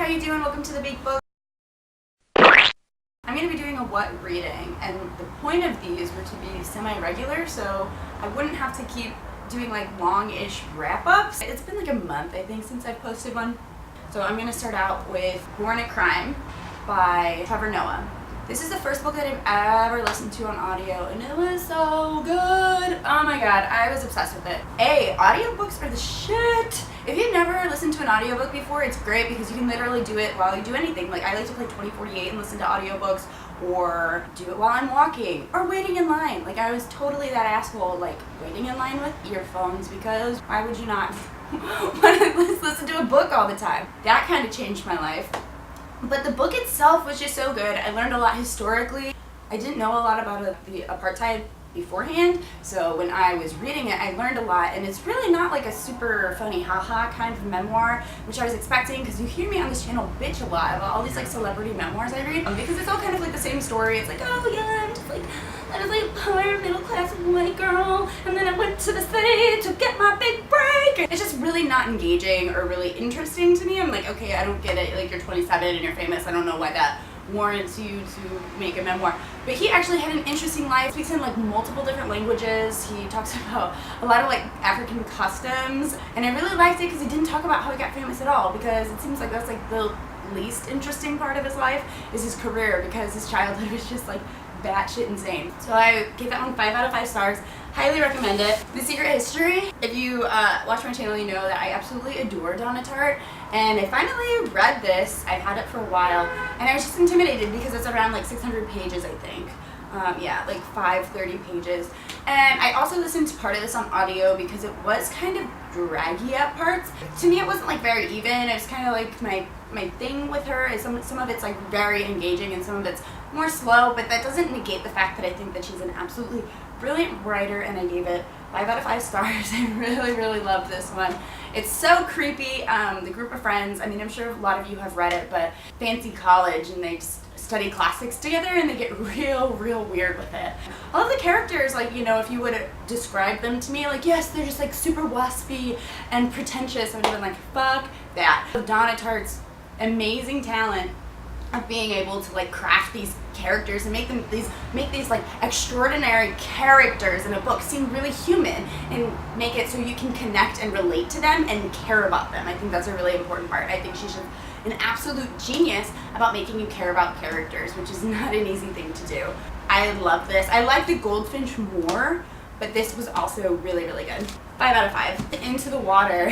you doing? Welcome to the Big Book. I'm going to be doing a what reading, and the point of these were to be semi-regular, so I wouldn't have to keep doing like long-ish wrap-ups. It's been like a month, I think, since I've posted one. So I'm going to start out with Hornet Crime by Trevor Noah. This is the first book that I've ever listened to on audio, and it was so good. Oh my god, I was obsessed with it. Audiobooks are the shit. If you've never listened to an audiobook before, it's great because you can literally do it while you do anything. Like, I like to play 2048 and listen to audiobooks, or do it while I'm walking, or waiting in line. Like, I was totally that asshole, like, waiting in line with earphones, because why would you not want to listen to a book all the time? That kind of changed my life. But the book itself was just so good. I learned a lot historically. I didn't know a lot about the apartheid beforehand, so when I was reading it, I learned a lot, and it's really not like a super funny haha kind of memoir, which I was expecting, because you hear me on this channel bitch a lot about all these like celebrity memoirs I read, because it's all kind of like the same story. It's like, oh yeah, I was like a poor middle class white girl, and then I went to the city to get my big break. It's just really not engaging or really interesting to me. I'm like, okay, I don't get it. Like, you're 27 and you're famous. I don't know why that warrants you to make a memoir. But he actually had an interesting life. He speaks in like multiple different languages. He talks about a lot of like African customs, and I really liked it because he didn't talk about how he got famous at all, because it seems like that's like the least interesting part of his life is his career, because his childhood was just like batshit insane. So I gave that one 5 out of 5 stars. Highly recommend it. The Secret History. If you watch my channel, you know that I absolutely adore Donna Tartt, and I finally read this. I've had it for a while, and I was just intimidated because it's around like 600 pages, I think. Yeah, like 530 pages. And I also listened to part of this on audio because it was kind of draggy at parts. To me, it wasn't like very even. It was kind of like my thing with her is some of it's like very engaging and some of it's more slow, but that doesn't negate the fact that I think that she's an absolutely brilliant writer, and I gave it 5 out of 5 stars. I really loved this one. It's so creepy. The group of friends, I mean, I'm sure a lot of you have read it, but fancy college, and they just study classics together, and they get real weird with it. All of the characters, like, you know, if you would describe them to me, like, yes, they're just like super waspy and pretentious, I would have been like, fuck that. Donna Tartt's amazing talent of being able to like craft these characters and make these like extraordinary characters in a book seem really human, and make it so you can connect and relate to them and care about them. I think that's a really important part. I think she's an absolute genius about making you care about characters, which is not an easy thing to do. I love this. I like The Goldfinch more, but this was also really good. 5 out of 5. Into the Water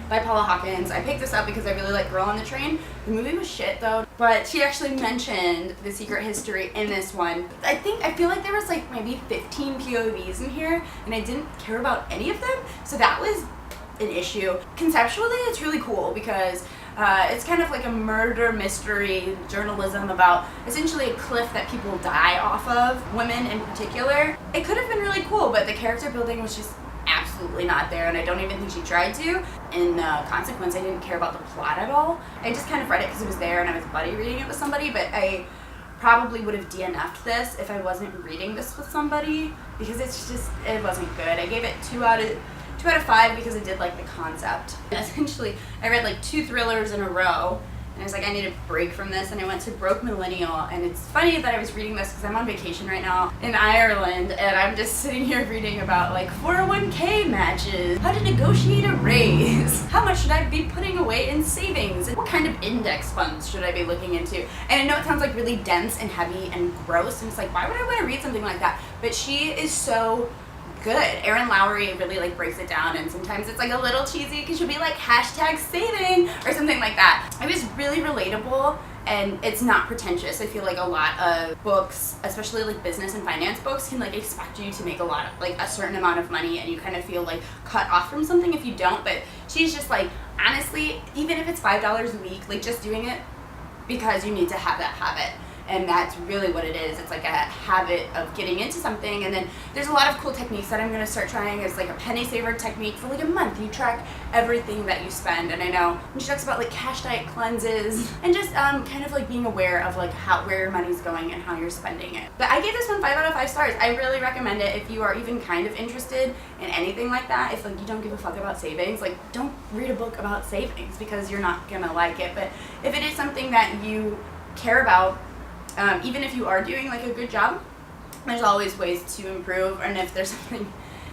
by Paula Hawkins. I picked this up because I really like Girl on the Train. The movie was shit though, but she actually mentioned The Secret History in this one. I feel like there was like maybe 15 POVs in here, and I didn't care about any of them, so that was an issue. Conceptually, it's really cool because it's kind of like a murder mystery journalism about essentially a cliff that people die off of, women in particular. It could have been really cool, but the character building was just absolutely not there, and I don't even think she tried to. In consequence, I didn't care about the plot at all. I just kind of read it because it was there and I was buddy reading it with somebody, but I probably would have DNF'd this if I wasn't reading this with somebody, because it wasn't good. I gave it 2 out of 5 because I did like the concept. Essentially, I read like 2 thrillers in a row, and I was like, I need a break from this, and I went to Broke Millennial. And it's funny that I was reading this because I'm on vacation right now in Ireland, and I'm just sitting here reading about like 401k matches, how to negotiate a raise, how much should I be putting away in savings, and what kind of index funds should I be looking into. And I know it sounds like really dense and heavy and gross, and it's like, why would I want to read something like that? But she is so good. Erin Lowry really like breaks it down, and sometimes it's like a little cheesy because she'll be like #saving or something like that. It was really relatable, and it's not pretentious. I feel like a lot of books, especially like business and finance books, can like expect you to make a certain amount of money, and you kind of feel like cut off from something if you don't. But she's just like, honestly, even if it's $5 a week, like just doing it because you need to have that habit. and that's really what it is. It's like a habit of getting into something, and then there's a lot of cool techniques that I'm going to start trying. It's like a penny saver technique for like a month. You track everything that you spend, and I know when she talks about like cash diet cleanses and just kind of like being aware of like where your money's going and how you're spending it. But I gave this one 5 out of 5 stars. I really recommend it if you are even kind of interested in anything like that. If like you don't give a fuck about savings, like don't read a book about savings because you're not gonna like it. But if it is something that you care about, even if you are doing like a good job, there's always ways to improve. And if there's something,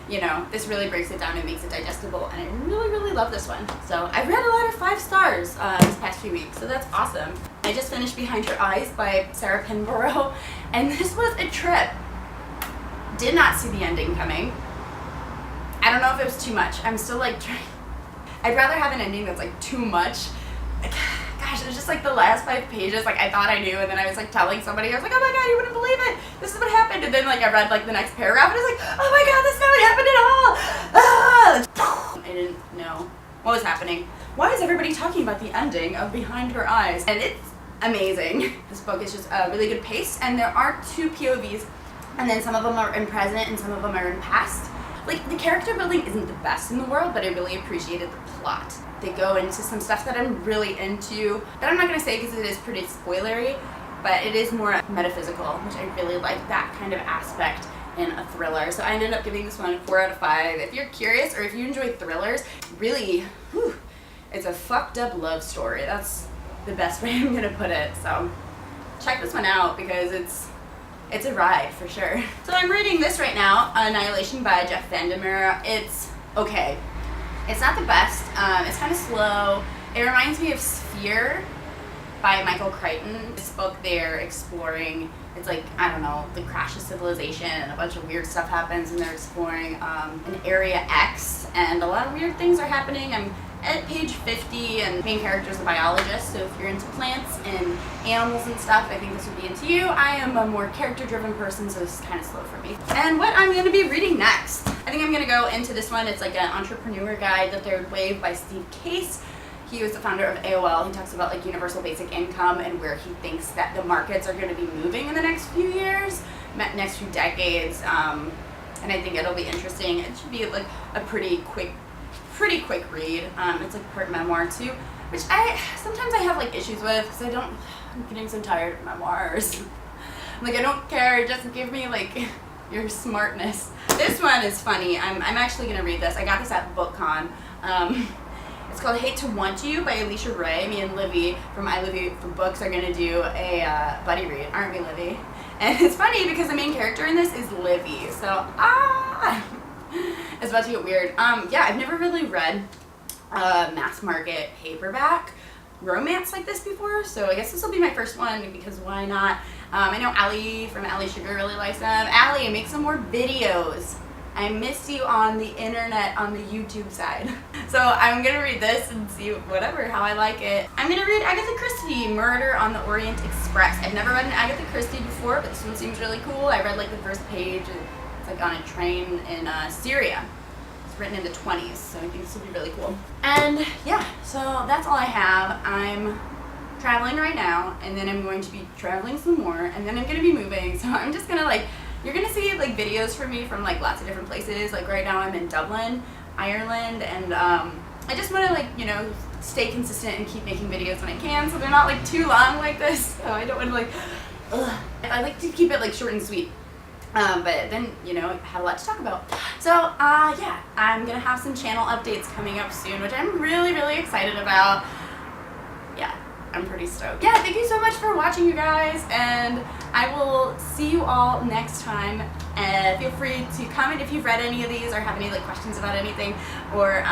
you know, this really breaks it down and makes it digestible, and I really love this one. So I've read a lot of 5 stars this past few weeks, so that's awesome. I just finished Behind Her Eyes by Sarah Pinborough, and this was a trip. Did not see the ending coming. I don't know if it was too much. I'm still like trying. I'd rather have an ending that's like too much. Like, gosh, it was just like the last 5 pages, like I thought I knew, and then I was like telling somebody, I was like, oh my god, you wouldn't believe it, this is what happened, and then like I read like the next paragraph, and I was like, oh my god, that's not what happened at all! I didn't know what was happening. Why is everybody talking about the ending of Behind Her Eyes? And it's amazing. This book is just a really good pace, and there are 2 POVs, and then some of them are in present and some of them are in past. Like, the character building isn't the best in the world, but I really appreciated the plot. They go into some stuff that I'm really into, that I'm not going to say because it is pretty spoilery, but it is more metaphysical, which I really like that kind of aspect in a thriller. So I ended up giving this one 4 out of 5. If you're curious or if you enjoy thrillers, really, it's a fucked up love story. That's the best way I'm going to put it. So check this one out because it's a ride for sure. So I'm reading this right now, Annihilation by Jeff Vandermeer. It's okay. It's not the best. It's kind of slow. It reminds me of Sphere by Michael Crichton. This book they're exploring, it's like, I don't know, the crash of civilization and a bunch of weird stuff happens, and they're exploring an Area X, and a lot of weird things are happening. I'm at page 50, and the main character is a biologist, so if you're into plants and animals and stuff, I think this would be into you. I am a more character-driven person, so this is kind of slow for me. And what I'm going to be reading next, I think I'm going to go into this one. It's like an entrepreneur guide, The Third Wave by Steve Case. He was the founder of AOL. He talks about like universal basic income and where he thinks that the markets are going to be moving in the next few years, next few decades, and I think it'll be interesting. It should be like a pretty quick read. It's like part memoir too, which sometimes I have like issues with because I'm getting so tired of memoirs. Like, I don't care, just give me like your smartness. This one is funny. I'm actually gonna read this. I got this at BookCon. It's called Hate to Want You by Alicia Ray. Me and Libby from I Live You for Books are gonna do a buddy read, aren't we, Libby? And it's funny because the main character in this is Libby, so it's about to get weird. Yeah, I've never really read a mass market paperback romance like this before, so I guess this will be my first one because why not? I know Allie from Allie Sugar really likes them. Allie, make some more videos. I miss you on the internet, on the YouTube side. So I'm gonna read this and see how I like it. I'm gonna read Agatha Christie, Murder on the Orient Express. I've never read an Agatha Christie before, but this one seems really cool. I read like the first page. It's like on a train in Syria. It's written in the 20s, so I think this will be really cool. And yeah, so that's all I have. I'm traveling right now, and then I'm going to be traveling some more, and then I'm gonna be moving. So I'm just gonna you're gonna see like videos from me from like lots of different places. Like right now I'm in Dublin, Ireland, and I just want to stay consistent and keep making videos when I can, so they're not like too long like this. So I don't want to I like to keep it like short and sweet. But then, I have a lot to talk about. So, yeah, I'm gonna have some channel updates coming up soon, which I'm really excited about. Yeah, I'm pretty stoked. Yeah, thank you so much for watching, you guys, and I will see you all next time. Feel free to comment if you've read any of these or have any questions about anything, or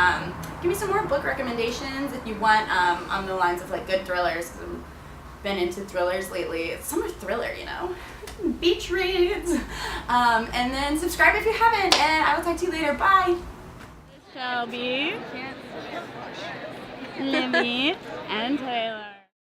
give me some more book recommendations if you want, on the lines of good thrillers. I've been into thrillers lately. It's summer thriller, beach reads. And then subscribe if you haven't, and I will talk to you later. Bye. Shelby, Libby, and Taylor.